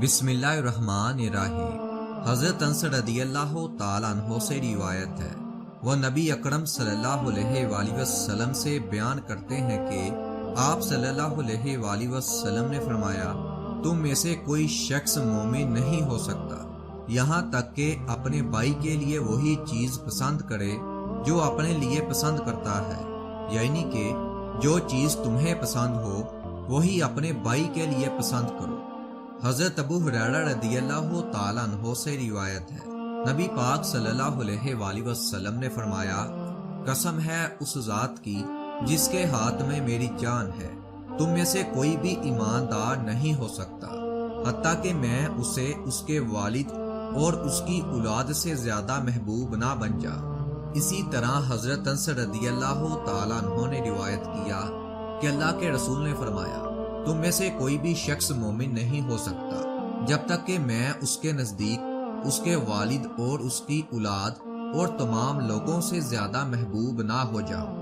بسم اللہ الرحمن الرحیم۔ حضرت انس رضی اللہ تعالیٰ عنہ سے روایت ہے، وہ نبی اکرم صلی اللہ علیہ وآلہ وسلم سے بیان کرتے ہیں کہ آپ صلی اللہ علیہ وآلہ وسلم نے فرمایا، تم میں سے کوئی شخص مومن نہیں ہو سکتا یہاں تک کہ اپنے بھائی کے لیے وہی چیز پسند کرے جو اپنے لیے پسند کرتا ہے، یعنی کہ جو چیز تمہیں پسند ہو وہی اپنے بھائی کے لیے پسند کرو۔ حضرت ابو ہریرہ رضی اللہ تعالیٰ عنہ سے روایت ہے، نبی پاک صلی اللہ علیہ وآلہ وسلم نے فرمایا، قسم ہے اس ذات کی جس کے ہاتھ میں میری جان ہے، تم میں سے کوئی بھی ایماندار نہیں ہو سکتا حتیٰ کہ میں اسے اس کے والد اور اس کی اولاد سے زیادہ محبوب نہ بن جا۔ اسی طرح حضرت انس رضی اللہ تعالیٰ عنہ نے روایت کیا کہ اللہ کے رسول نے فرمایا، تم میں سے کوئی بھی شخص مومن نہیں ہو سکتا جب تک کہ میں اس کے نزدیک اس کے والد اور اس کی اولاد اور تمام لوگوں سے زیادہ محبوب نہ ہو جاؤں۔